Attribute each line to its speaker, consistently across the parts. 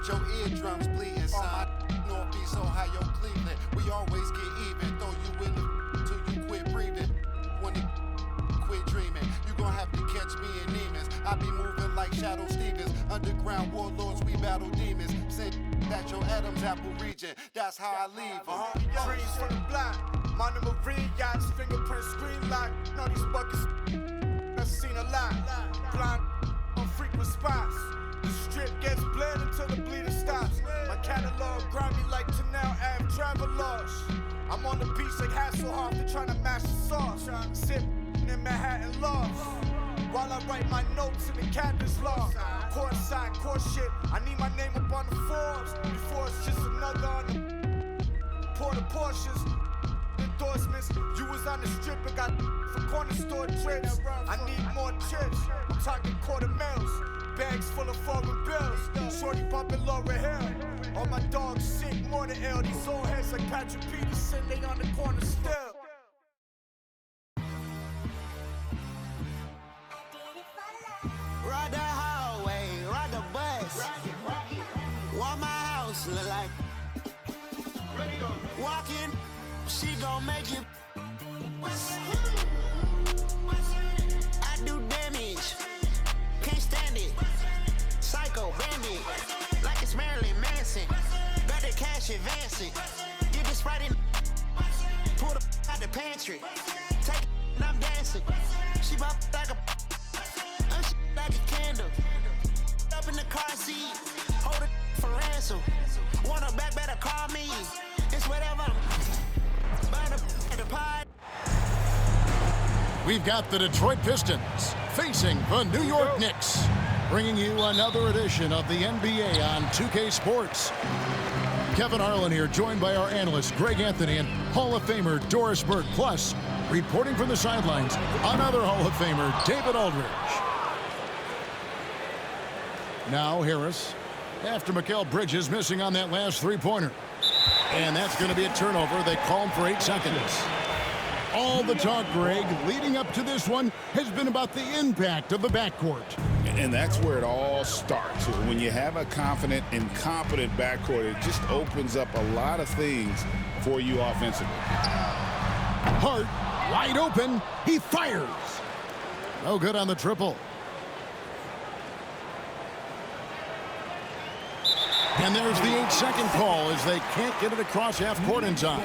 Speaker 1: left your eardrums bleeding, son. Northeast Ohio, Cleveland. We always get even, throw you in the till you quit breathing. When you quit dreaming, you gon' have to catch me in Neiman's. I be moving like Shadow Stevens. Underground warlords, we battle demons. Say that your Adam's apple region. That's how I leave.
Speaker 2: Trees from the block. Monomarine Marine yachts, fingerprint screen lock. Know these buckets, I've seen a lot. Blind on frequent spots. The strip gets bled until the bleeding stops. My catalog grimy like Tanel Ave travelers. I'm on the beach like Hasselhoff, they're trying to mash the sauce. Sip in Manhattan lost. While I write my notes in the captain's log. Court side, court shit. I need my name up on the Forbes. Before it's just another on the Porta Porsches. Endorsements. You was on the strip and got for corner store trips. I need more chips. I'm talking quarter mils. Bags full of foreign bills. Shorty bumping Laura Hill. All my dogs sick, more than ill. These old heads like Patrick Peterson, they on the corner still.
Speaker 3: Ride the hallway, ride the bus. What my house look like. Walking, she gon' make you. I do damage, can't stand it. Psycho bandit, like it's Marilyn Manson. Got the cash advancing. Get the Sprite in, pull the out the pantry. Take it and I'm dancing. She bop like a. Like a candle, up in the car seat, hold it for ransom. Want her back, better call me. It's whatever. Burn the pot.
Speaker 4: We've got the Detroit Pistons facing the New York Knicks, bringing you another edition of the NBA on 2K Sports. Kevin Harlan here, joined by our analyst Greg Anthony and Hall of Famer Doris Burke. Plus, reporting from the sidelines, another Hall of Famer, David Aldridge. Now Harris, after Mikal Bridges missing on that last three-pointer. And that's going to be a turnover. They call him for 8 seconds. All the talk, Greg, leading up to this one has been about the impact of the backcourt.
Speaker 5: And that's where it all starts. When you have a confident and competent backcourt, it just opens up a lot of things for you offensively.
Speaker 4: Hart, wide open. He fires. No good on the triple. And there's the 8-second call as they can't get it across half court in time.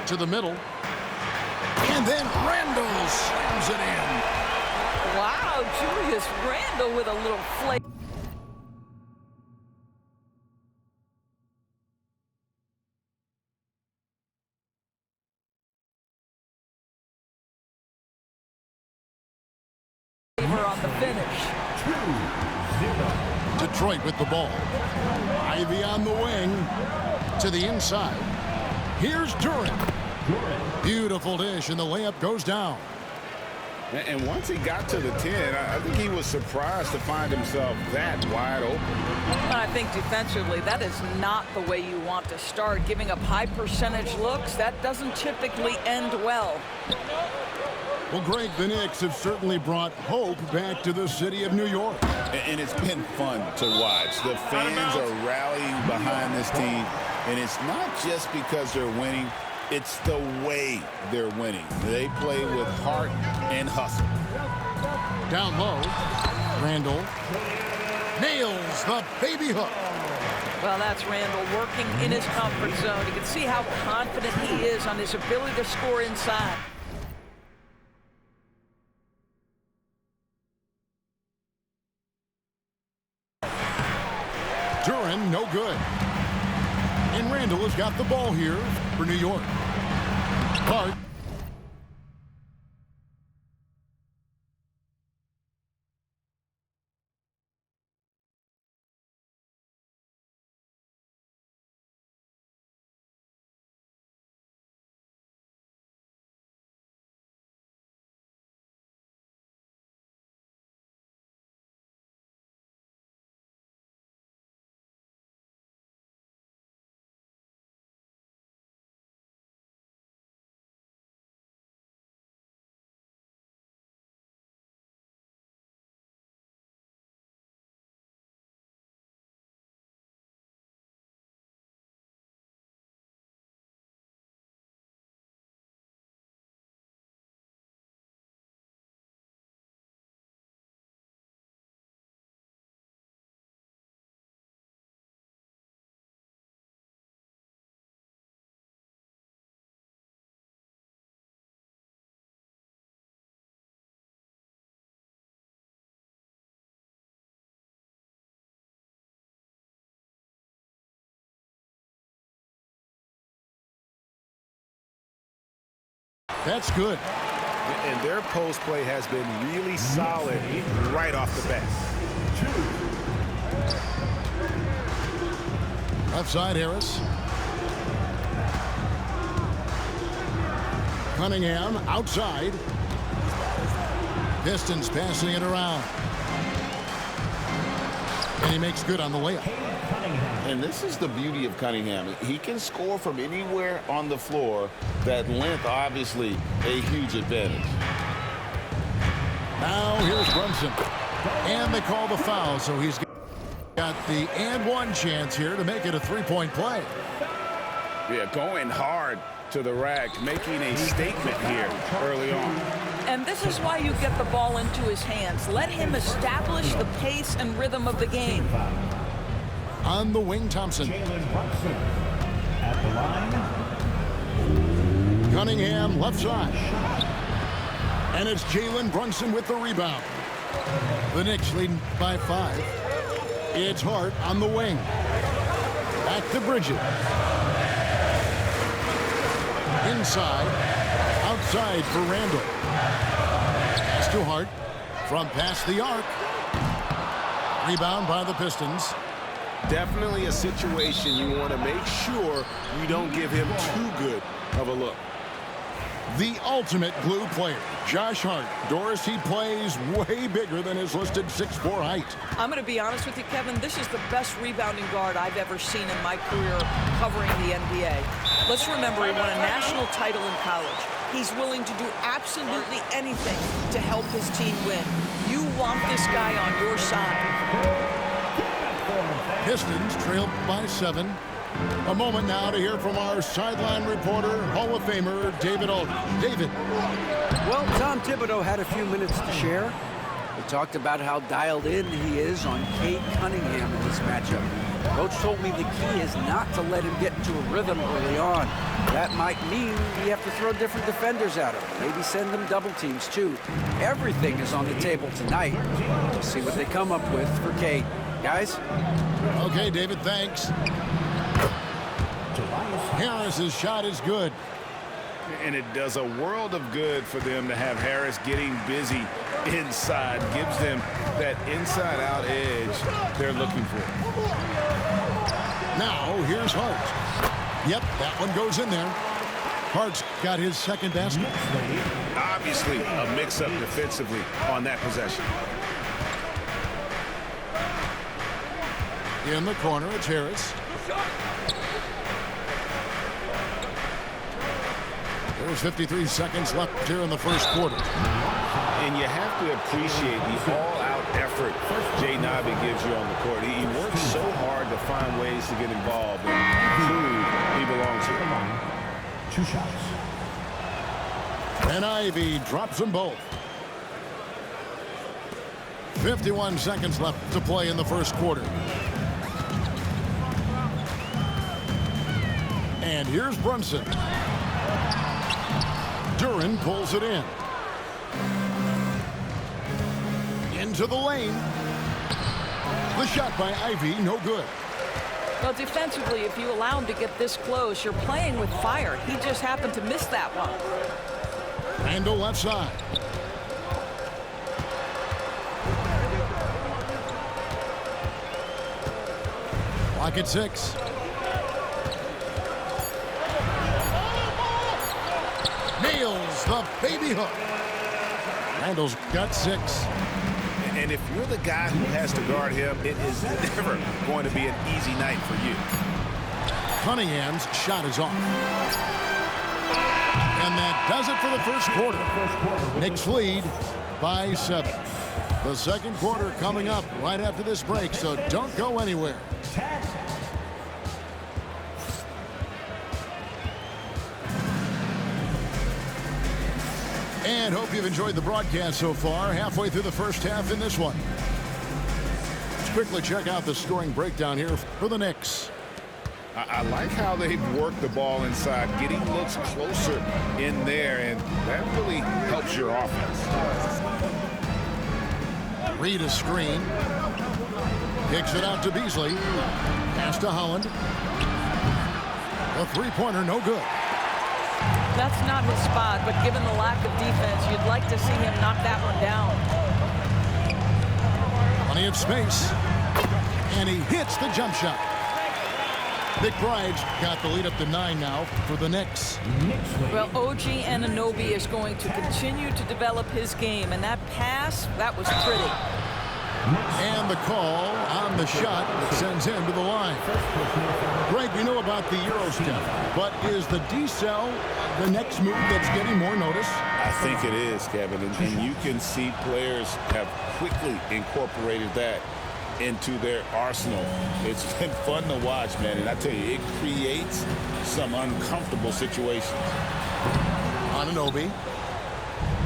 Speaker 4: To the middle. And then Randle slams it in.
Speaker 6: Wow, Julius Randle with a little flake. On the finish.
Speaker 4: Detroit with the ball. Ivy on the wing to the inside. Here's Durant. Beautiful dish, and the layup goes down.
Speaker 5: And once he got to the 10, I think he was surprised to find himself that wide open.
Speaker 6: I think defensively, that is not the way you want to start. Giving up high percentage looks, that doesn't typically end well.
Speaker 4: Well, Greg, the Knicks have certainly brought hope back to the city of New York.
Speaker 5: And it's been fun to watch. The fans are rallying behind this team, and it's not just because they're winning. It's the way they're winning. They play with heart and hustle.
Speaker 4: Down low, Randle nails the baby hook.
Speaker 6: Well, that's Randle working in his comfort zone. You can see how confident he is on his ability to score inside.
Speaker 4: Duran, no good. And Randle has got the ball here for New York. Hart. That's good.
Speaker 7: And their post play has been really solid right off the bat.
Speaker 4: Left side, Harris. Cunningham outside. Pistons passing it around. And he makes good on the layup.
Speaker 5: And this is the beauty of Cunningham. He can score from anywhere on the floor. That length, obviously, a huge advantage.
Speaker 4: Now here's Brunson. And they call the foul, so he's got the and one chance here to make it a three-point play.
Speaker 7: Yeah, going hard to the rack, making a statement here early on.
Speaker 6: And this is why you get the ball into his hands. Let him establish the pace and rhythm of the game.
Speaker 4: On the wing, Thompson.
Speaker 8: At the line.
Speaker 4: Cunningham left side. And it's Jalen Brunson with the rebound. The Knicks leading by 5. It's Hart on the wing. Back to Bridges. Inside. Outside for Randall. Pass to Hart. From past the arc. Rebound by the Pistons.
Speaker 7: Definitely a situation you want to make sure you don't give him too good of a look.
Speaker 4: The ultimate glue player, Josh Hart. Doris, he plays way bigger than his listed 6'4" height.
Speaker 6: I'm going to be honest with you, Kevin. This is the best rebounding guard I've ever seen in my career covering the NBA. Let's remember he won a national title in college. He's willing to do absolutely anything to help his team win. You want this guy on your side.
Speaker 4: Pistons trailed by 7. A moment now to hear from our sideline reporter, Hall of Famer David Aldridge. David.
Speaker 9: Well, Tom Thibodeau had a few minutes to share. He talked about how dialed in he is on Cade Cunningham in this matchup. Coach told me the key is not to let him get into a rhythm early on. That might mean we have to throw different defenders at him. Maybe send them double teams too. Everything is on the table tonight. We'll see what they come up with for Cade. Guys?
Speaker 4: Okay, David, thanks. Harris's shot is good.
Speaker 7: And it does a world of good for them to have Harris getting busy inside. Gives them that inside-out edge they're looking for.
Speaker 4: Now, here's Hart. Yep, that one goes in there. Hart's got his second basket.
Speaker 7: Obviously, a mix-up defensively on that possession.
Speaker 4: In the corner, it's Harris. There's 53 seconds left here in the first quarter.
Speaker 7: And you have to appreciate the all-out effort Jay Nobby gives you on the court. He works so hard to find ways to get involved and prove he belongs here.
Speaker 8: 2 shots.
Speaker 4: And Ivy drops them both. 51 seconds left to play in the first quarter. And here's Brunson. Duren pulls it in. Into the lane. The shot by Ivy, no good.
Speaker 6: Well, defensively, if you allow him to get this close, you're playing with fire. He just happened to miss that one.
Speaker 4: Randall left side. Clock at 6. Nails the baby hook. Randall's got 6.
Speaker 7: And if you're the guy who has to guard him, it is never going to be an easy night for you.
Speaker 4: Cunningham's shot is off. And that does it for the first quarter. Knicks lead by 7. The second quarter coming up right after this break, so don't go anywhere. And hope you've enjoyed the broadcast so far. Halfway through the first half in this one. Let's quickly check out the scoring breakdown here for the Knicks.
Speaker 7: I like how they've worked the ball inside, getting looks closer in there, and that really helps your offense.
Speaker 4: Reed a screen. Kicks it out to Beasley. Pass to Holland. A three-pointer, no good.
Speaker 6: That's not his spot, but given the lack of defense, you'd like to see him knock that one down.
Speaker 4: Plenty of space. And he hits the jump shot. McBride's got the lead up to 9 now for the Knicks.
Speaker 6: Well, OG Anunoby is going to continue to develop his game, and that pass, that was pretty.
Speaker 4: And the call on the shot sends him to the line. Greg, you know about the Eurostep, but is the decel the next move that's getting more notice?
Speaker 5: I think it is, Kevin, and you can see players have quickly incorporated that into their arsenal. It's been fun to watch, man, and I tell you, it creates some uncomfortable situations.
Speaker 4: Anunoby.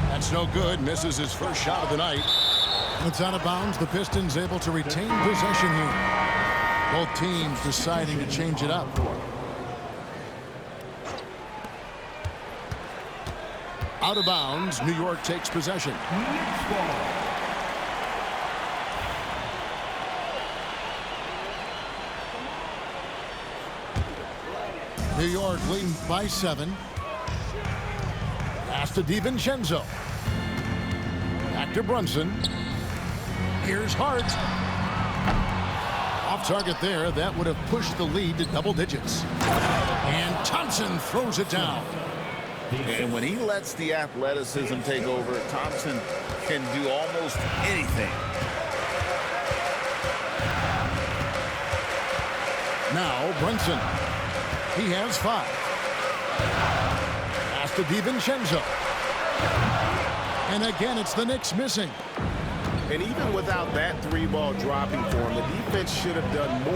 Speaker 4: That's no good. Misses his first shot of the night. It's out of bounds. The Pistons able to retain possession here. Both teams deciding to change it up. Out of bounds. New York takes possession. New York leading by 7. Pass to DiVincenzo. Back to Brunson. Here's Hart. Off target there. That would have pushed the lead to double digits. And Thompson throws it down.
Speaker 5: And when he lets the athleticism take over, Thompson can do almost anything.
Speaker 4: Now Brunson. He has 5. Pass to DiVincenzo. And again, it's the Knicks missing.
Speaker 7: And even without that 3-ball dropping for him, the defense should have done more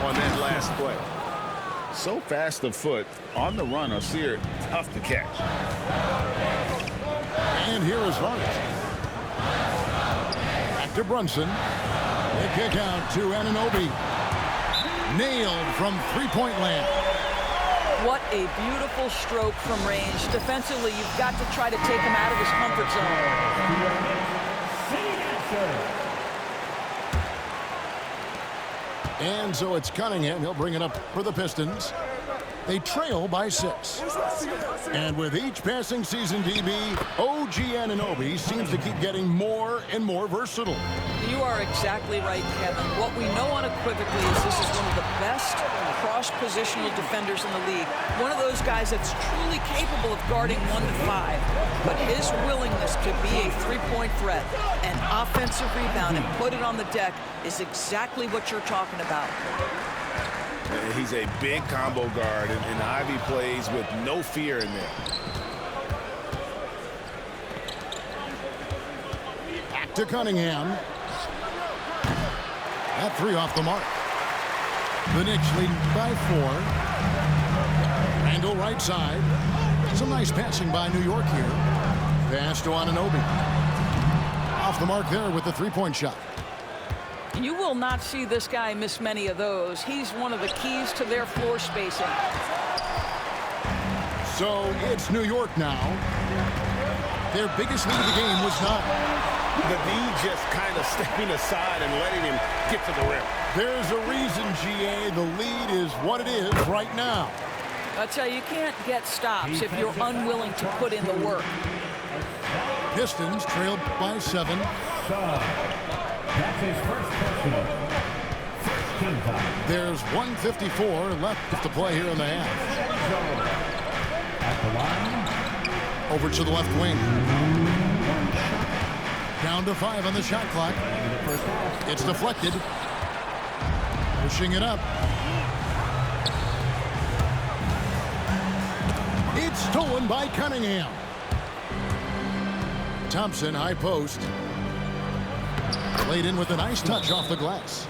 Speaker 7: on that last play.
Speaker 5: So fast of foot, on the run, Osir, tough to catch.
Speaker 4: And here is Hart. Back to Brunson. They kick out to Anunoby. Nailed from three-point land.
Speaker 6: What a beautiful stroke from range. Defensively, you've got to try to take him out of his comfort zone.
Speaker 4: And so it's Cunningham. He'll bring it up for the Pistons. They trail by 6. And with each passing season, DB, OG Anunoby seems to keep getting more and more versatile.
Speaker 6: You are exactly right, Kevin. What we know unequivocally is this is one of the best cross-positional defenders in the league. One of those guys that's truly capable of guarding 1 to 5. But his willingness to be a three-point threat, an offensive rebound, and put it on the deck is exactly what you're talking about.
Speaker 7: He's a big combo guard, and Ivy plays with no fear in there.
Speaker 4: Back to Cunningham. That 3 off the mark. The Knicks lead by 4. Randall right side. Some nice passing by New York here. Pass to Anunoby. Off the mark there with the 3-point shot.
Speaker 6: You will not see this guy miss many of those. He's one of the keys to their floor spacing.
Speaker 4: So it's New York now. Their biggest lead of the game was not.
Speaker 7: The D just kind of stepping aside and letting him get to the rim.
Speaker 4: There's a reason, GA. The lead is what it is right now.
Speaker 6: I tell you, you can't get stops if you're unwilling to put in the work.
Speaker 4: Pistons trailed by 7.
Speaker 8: That's his first personal.
Speaker 4: There's 1:54 left to play here in the half.
Speaker 8: At the line.
Speaker 4: Over to the left wing. Down to 5 on the shot clock. It's deflected. Pushing it up. It's stolen by Cunningham. Thompson, high post. Laid in with a nice touch off the glass.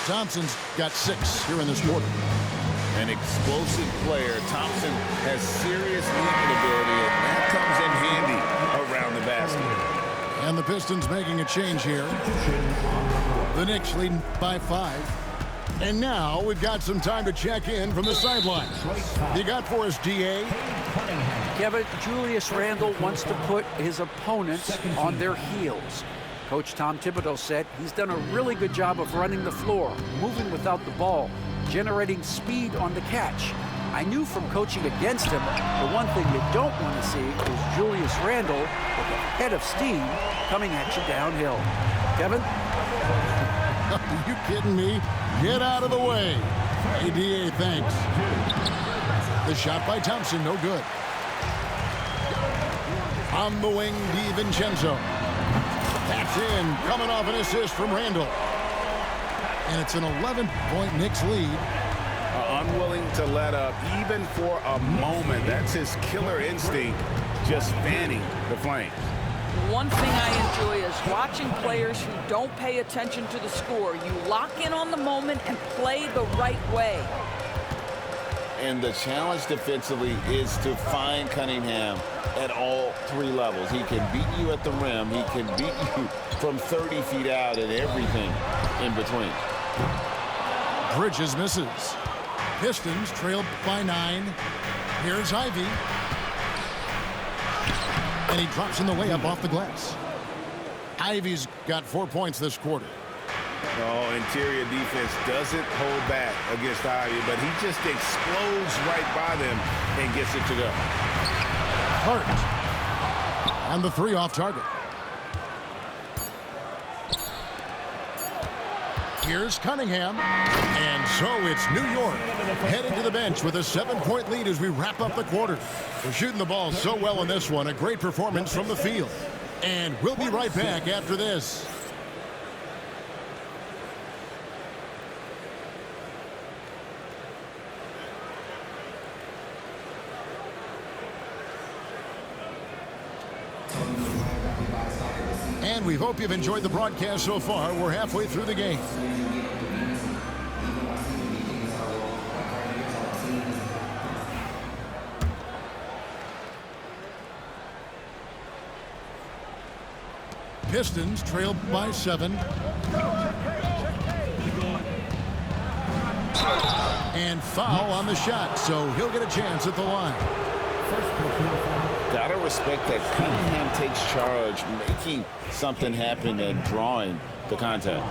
Speaker 4: Thompson's got 6 here in this quarter.
Speaker 5: An explosive player. Thompson has serious leaping ability, and that comes in handy around the basket.
Speaker 4: And the Pistons making a change here. The Knicks leading by 5. And now we've got some time to check in from the sideline. You got for us, GA?
Speaker 9: Kevin, Julius Randle wants to put his opponents on their heels. Coach Tom Thibodeau said he's done a really good job of running the floor, moving without the ball, generating speed on the catch. I knew from coaching against him, the one thing you don't want to see is Julius Randle with a head of steam coming at you downhill. Kevin?
Speaker 4: Are you kidding me? Get out of the way. ADA, thanks. The shot by Thompson, no good. On the wing, DiVincenzo. That's in, coming off an assist from Randle. And it's an 11-point Knicks lead.
Speaker 5: Unwilling to let up, even for a moment. That's his killer instinct, just fanning the flames.
Speaker 6: One thing I enjoy is watching players who don't pay attention to the score. You lock in on the moment and play the right way.
Speaker 5: And the challenge defensively is to find Cunningham at all three levels. He can beat you at the rim. He can beat you from 30 feet out and everything in between.
Speaker 4: Bridges misses. Pistons trailed by 9. Here's Ivy. And he drops in the layup off the glass. Ivy's got 4 points this quarter.
Speaker 5: Oh, interior defense doesn't hold back against Ivy, but he just explodes right by them and gets it to go.
Speaker 4: Hart on the 3 off target. Here's Cunningham. And so it's New York heading to the bench with a 7-point lead as we wrap up the quarter. We're shooting the ball so well in this one. A great performance from the field. And we'll be right back after this. And we hope you've enjoyed the broadcast so far. We're halfway through the game. Pistons trailed by 7. And foul on the shot, so he'll get a chance at the line.
Speaker 5: Gotta respect that Cunningham takes charge, making something happen and drawing the contact.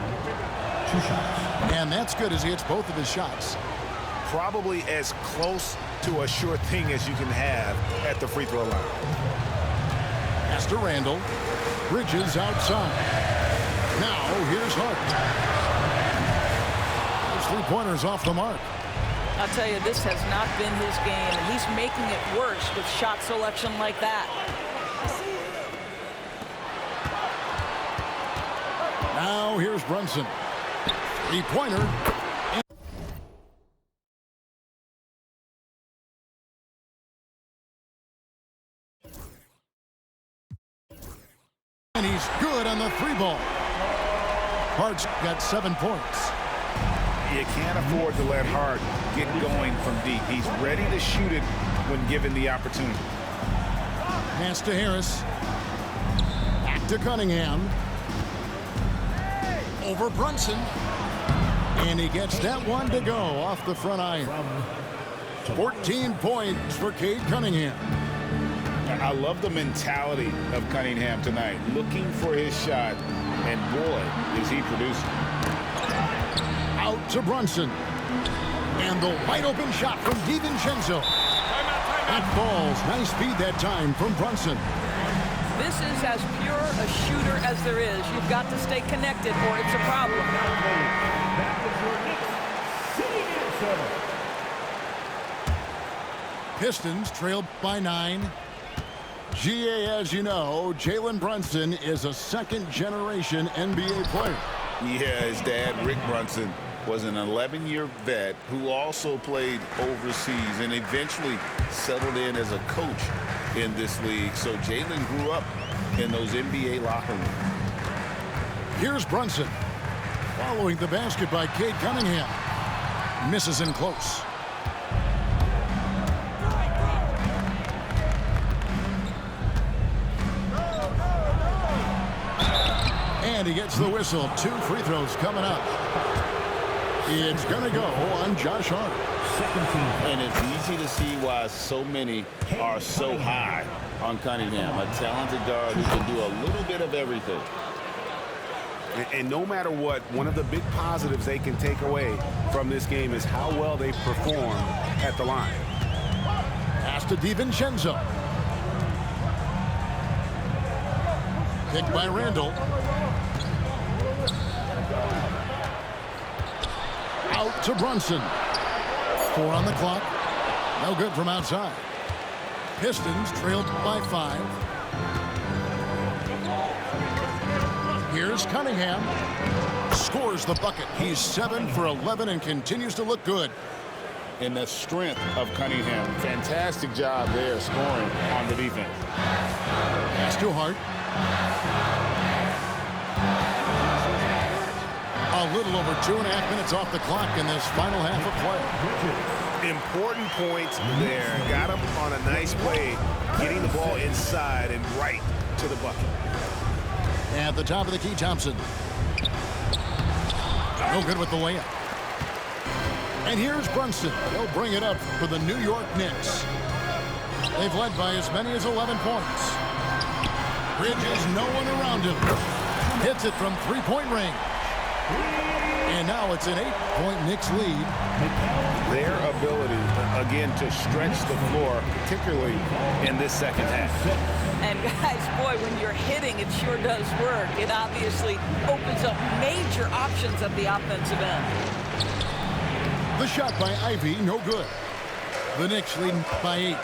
Speaker 8: 2 shots.
Speaker 4: And that's good as he hits both of his shots.
Speaker 7: Probably as close to a sure thing as you can have at the free throw line.
Speaker 4: Pass to Randle. Bridges outside. Now here's Hart. Those 3-pointers off the mark.
Speaker 6: I'll tell you, this has not been his game, and he's making it worse with shot selection like that.
Speaker 4: Now here's Brunson. 3-pointer. And he's good on the 3-ball. Hart's got 7 points.
Speaker 5: You can't afford to let Hart get going from deep. He's ready to shoot it when given the opportunity.
Speaker 4: Pass to Harris. Back to Cunningham. Over Brunson. And he gets that one to go off the front iron. 14 points for Cade Cunningham.
Speaker 5: I love the mentality of Cunningham tonight, looking for his shot, and boy, is he producing.
Speaker 4: Out to Brunson. And the wide open shot from DiVincenzo. That falls. Nice speed that time from Brunson.
Speaker 6: This is as pure a shooter as there is. You've got to stay connected or it's a problem.
Speaker 4: Pistons trailed by 9. GA, as you know, Jalen Brunson is a second-generation NBA player.
Speaker 5: Yeah, his dad, Rick Brunson, was an 11-year vet who also played overseas and eventually settled in as a coach in this league. So Jalen grew up in those NBA locker rooms.
Speaker 4: Here's Brunson. Following the basket by Cade Cunningham. Misses in close. And he gets the whistle. 2 free throws coming up. It's going to go on Josh Hart.
Speaker 5: And it's easy to see why so many are so high on Cunningham, a talented guard who can do a little bit of everything.
Speaker 7: And no matter what, one of the big positives they can take away from this game is how well they perform at the line.
Speaker 4: to DiVincenzo. Picked by Randall. Out to Brunson. 4 on the clock. No good from outside. Pistons trailed by 5. Here's Cunningham. Scores the bucket. He's 7 for 11 and continues to look good.
Speaker 7: And the strength of Cunningham. Fantastic job there scoring on the defense.
Speaker 4: Pass to Hart. A little over 2.5 minutes off the clock in this final half of play.
Speaker 7: Important points there. Got him on a nice play, getting the ball inside and right to the bucket.
Speaker 4: At the top of the key, Thompson. No good with the layup. And here's Brunson. He'll bring it up for the New York Knicks. They've led by as many as 11 points. Bridges, no one around him. Hits it from three-point range. And now it's an 8-point Knicks lead.
Speaker 7: Their ability, again, to stretch the floor, particularly in this second half.
Speaker 6: And guys, boy, when you're hitting, it sure does work. It obviously opens up major options at the offensive end.
Speaker 4: The shot by Ivy, no good. The Knicks leading by 8.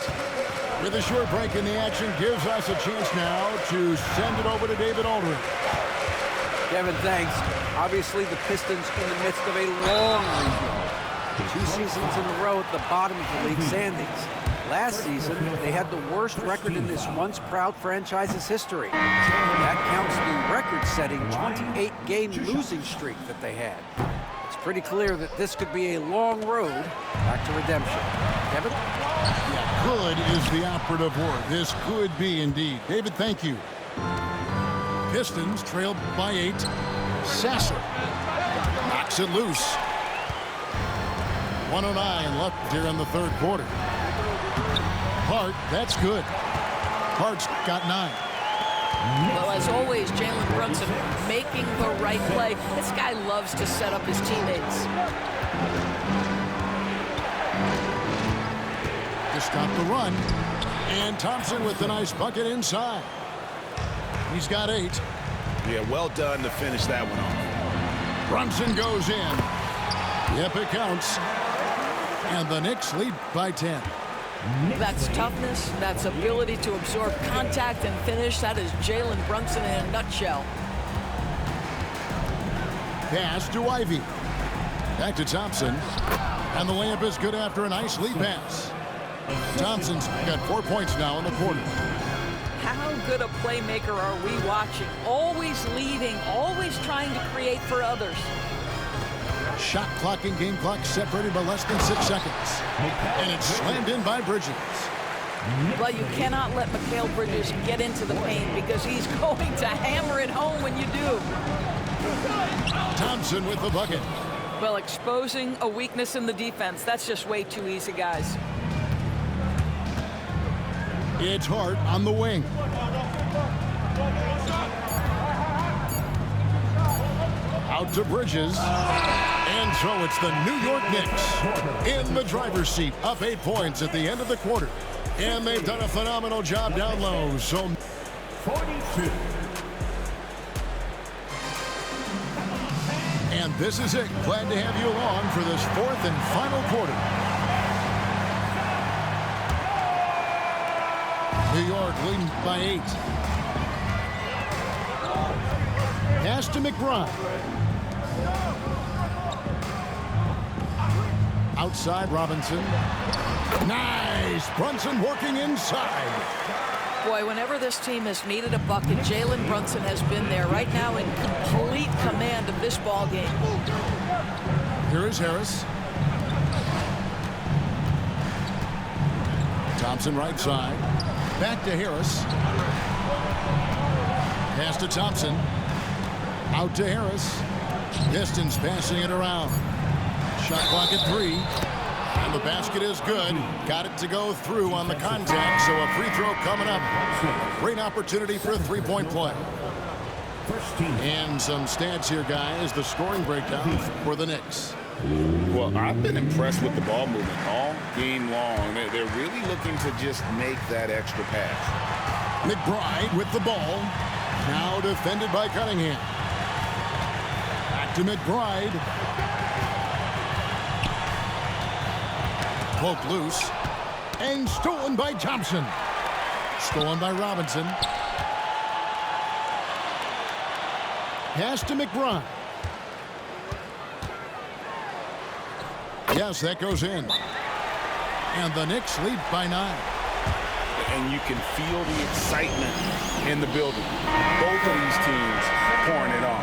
Speaker 4: With a short break in the action, gives us a chance now to send it over to David Aldridge.
Speaker 9: Kevin, thanks. Obviously, the Pistons in the midst of a long rebuild. 2 seasons in a row at the bottom of the league standings. Last season, they had the worst record in this once proud franchise's history. That counts the record-setting 28-game losing streak that they had. It's pretty clear that this could be a long road back to redemption. Kevin?
Speaker 4: Yeah, good is the operative word. This could be indeed. David, thank you. Pistons trailed by 8. Sasser knocks it loose. 1:09 left here in the third quarter. Hart, that's good. Hart's got 9.
Speaker 6: Well, as always, Jalen Brunson making the right play. This guy loves to set up his teammates.
Speaker 4: To stop the run. And Thompson with the nice bucket inside. He's got 8.
Speaker 7: Yeah, well done to finish that one off.
Speaker 4: Brunson goes in. Yep, it counts. And the Knicks lead by 10.
Speaker 6: That's toughness. That's ability to absorb contact and finish. That is Jalen Brunson in a nutshell.
Speaker 4: Pass to Ivy. Back to Thompson. And the layup is good after a nice lead pass. Thompson's got 4 points now in the quarter.
Speaker 6: How good a playmaker are we watching? Always leading, always trying to create for others.
Speaker 4: Shot clock and game clock separated by less than 6 seconds. And it's slammed in by Bridges.
Speaker 6: Well, you cannot let Mikal Bridges get into the paint because he's going to hammer it home when you do.
Speaker 4: Thompson with the bucket.
Speaker 6: Well, exposing a weakness in the defense, that's just way too easy, guys.
Speaker 4: It's Hart on the wing. Out to Bridges. And so it's the New York Knicks in the driver's seat, up 8 points at the end of the quarter. And they've done a phenomenal job down low. So
Speaker 8: 42.
Speaker 4: And this is it. Glad to have you along for this 4th and final quarter. New York leading by 8. Pass to McBride. Outside Robinson. Nice. Brunson working inside.
Speaker 6: Boy, whenever this team has needed a bucket, Jalen Brunson has been there right now in complete command of this ball game.
Speaker 4: Here is Harris. Thompson right side. Back to Harris. Pass to Thompson. Out to Harris. Pistons passing it around. Shot clock at 3. And the basket is good. Got it to go through on the contact, so a free throw coming up. Great opportunity for a three-point play. And some stats here, guys. The scoring breakdown for the Knicks.
Speaker 7: Well, I've been impressed with the ball movement all game long. They're really looking to just make that extra pass.
Speaker 4: McBride with the ball. Now defended by Cunningham. Back to McBride. Poked loose. And stolen by Thompson. Stolen by Robinson. Pass to McBride. Yes, that goes in. And the Knicks lead by 9.
Speaker 7: And you can feel the excitement in the building. Both of these teams pouring it on.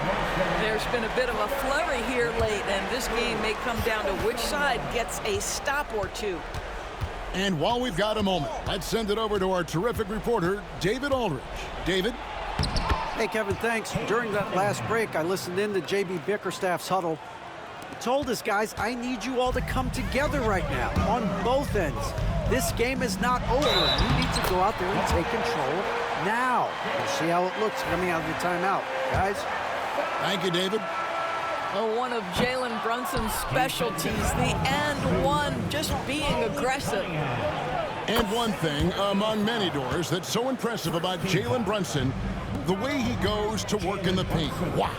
Speaker 6: There's been a bit of a flurry here late, and this game may come down to which side gets a stop or two.
Speaker 4: And while we've got a moment, let's send it over to our terrific reporter, David Aldridge. David?
Speaker 9: Hey, Kevin, thanks. During that last break, I listened in to J.B. Bickerstaff's huddle. He told us, guys, I need you all to come together right now on both ends. This game is not over. You need to go out there and take control now. We'll see how it looks coming out of the timeout. Guys?
Speaker 4: Thank you, David.
Speaker 6: Oh, one of Jalen Brunson's specialties, the and one, just being aggressive.
Speaker 4: And one thing among many doors that's so impressive about Jalen Brunson, the way he goes to work in the paint. Wow.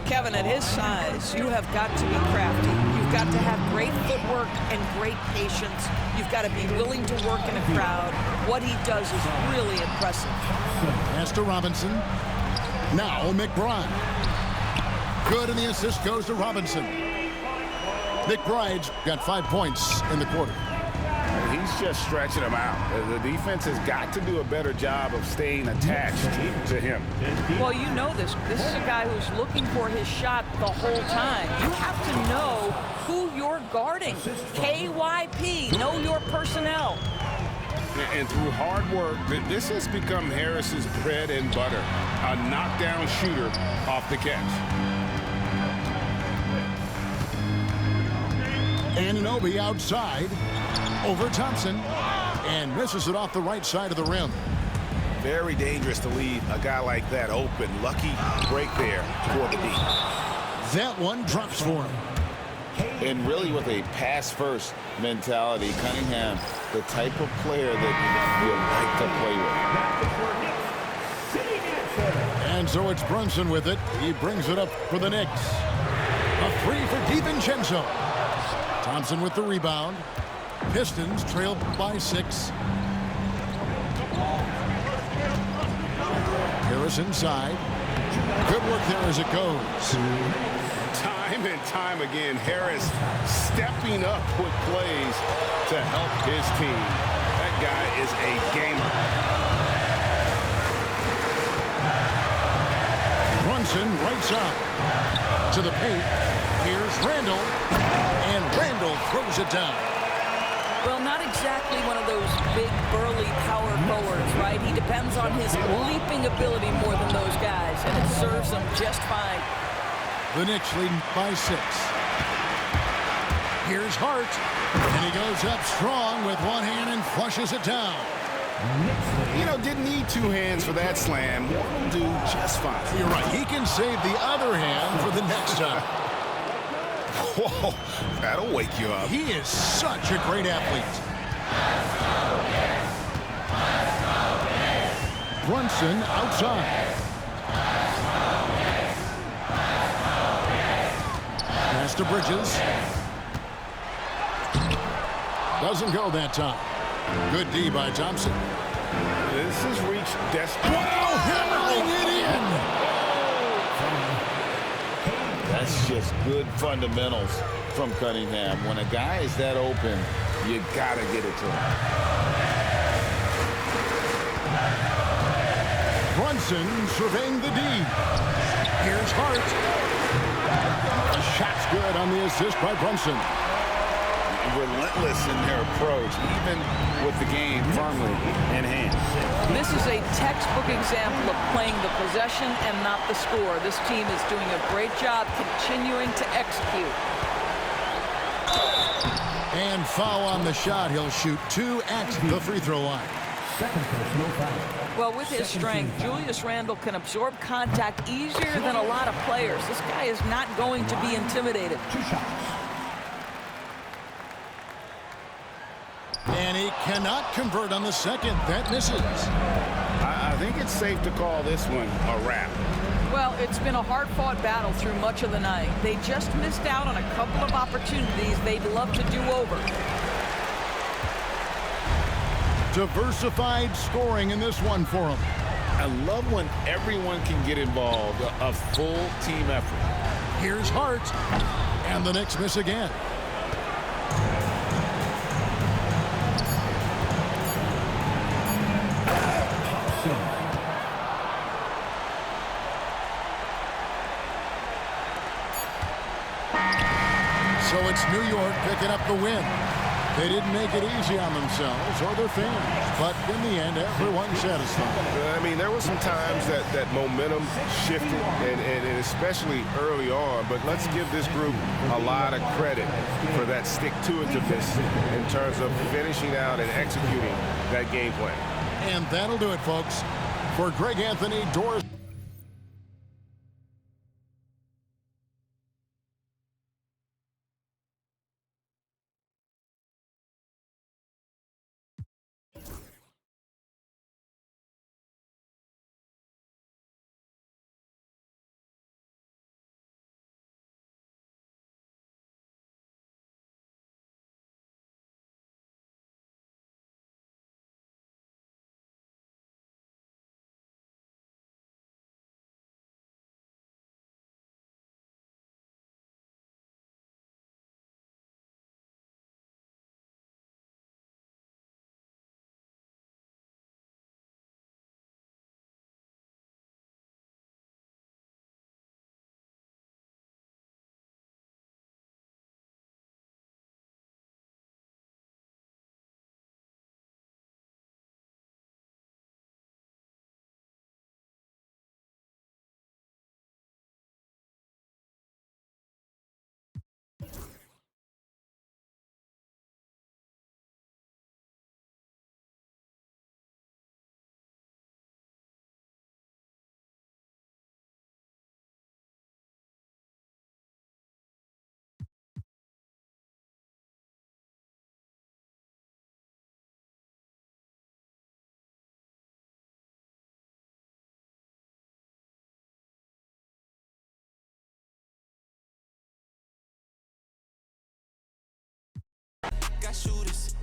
Speaker 6: Kevin, at his size, you have got to be crafty. You've got to have great footwork and great patience. You've got to be willing to work in a crowd. What he does is really impressive.
Speaker 4: Pass to Robinson. Now McBride. Good, and the assist goes to Robinson. McBride's got 5 points in the quarter.
Speaker 7: He's just stretching them out. The defense has got to do a better job of staying attached to him.
Speaker 6: Well, you know this. This is a guy who's looking for his shot the whole time. You have to know who you're guarding. KYP, know your personnel.
Speaker 7: And through hard work, this has become Harris's bread and butter. A knockdown shooter off the catch.
Speaker 4: Anunoby outside. Over Thompson, and misses it off the right side of the rim.
Speaker 7: Very dangerous to leave a guy like that open. Lucky break there for the D.
Speaker 4: That one drops for him.
Speaker 5: And really with a pass-first mentality, Cunningham, the type of player that you like to play with.
Speaker 4: And so it's Brunson with it. He brings it up for the Knicks. A three for DiVincenzo. Thompson with the rebound. Pistons trail by 6. Harris inside. Good work there as it goes.
Speaker 7: Time and time again, Harris stepping up with plays to help his team. That guy is a gamer.
Speaker 4: Brunson right side. To the paint. Here's Randall. And Randall throws it down.
Speaker 6: Well, not exactly one of those big, burly power forwards, right? He depends on his leaping ability more than those guys, and it serves him just fine.
Speaker 4: The Knicks leading by 6. Here's Hart, and he goes up strong with one hand and flushes it down.
Speaker 7: You know, didn't need 2 hands for that slam. One will do just fine.
Speaker 4: You're right. He can save the other hand for the next time.
Speaker 7: Whoa, that'll wake you up.
Speaker 4: He is such a great athlete. Brunson outside. Pass to Bridges. Doesn't go that time. Good D by Thompson.
Speaker 7: This has reached desperate.
Speaker 4: Wow, hammering it in.
Speaker 5: That's just good fundamentals from Cunningham. When a guy is that open, you gotta get it to him.
Speaker 4: Brunson surveying the D. Here's Hart. The shot's good on the assist by Brunson.
Speaker 5: Relentless in their approach, even with the game firmly in hand.
Speaker 6: This is a textbook example of playing the possession and not the score. This team is doing a great job continuing to execute.
Speaker 4: And foul on the shot. He'll shoot 2 at the free throw line.
Speaker 6: Well, with his strength, Julius Randle can absorb contact easier than a lot of players. This guy is not going to be intimidated.
Speaker 4: And he cannot convert on the second. That misses.
Speaker 7: I think it's safe to call this one a wrap.
Speaker 6: Well, it's been a hard-fought battle through much of the night. They just missed out on a couple of opportunities they'd love to do over.
Speaker 4: Diversified scoring in this one for him.
Speaker 7: I love when everyone can get involved, a full team effort.
Speaker 4: Here's Hart, and the Knicks miss again. So it's New York picking up the win. They didn't make it easy on themselves or their fans, but in the end, everyone's satisfied.
Speaker 10: I mean, there were some times that momentum shifted, and especially early on, but let's give this group a lot of credit for that stick-to-itiveness in terms of finishing out and executing that game plan.
Speaker 4: And that'll do it, folks. For Greg Anthony, Doris.
Speaker 11: Got shooters,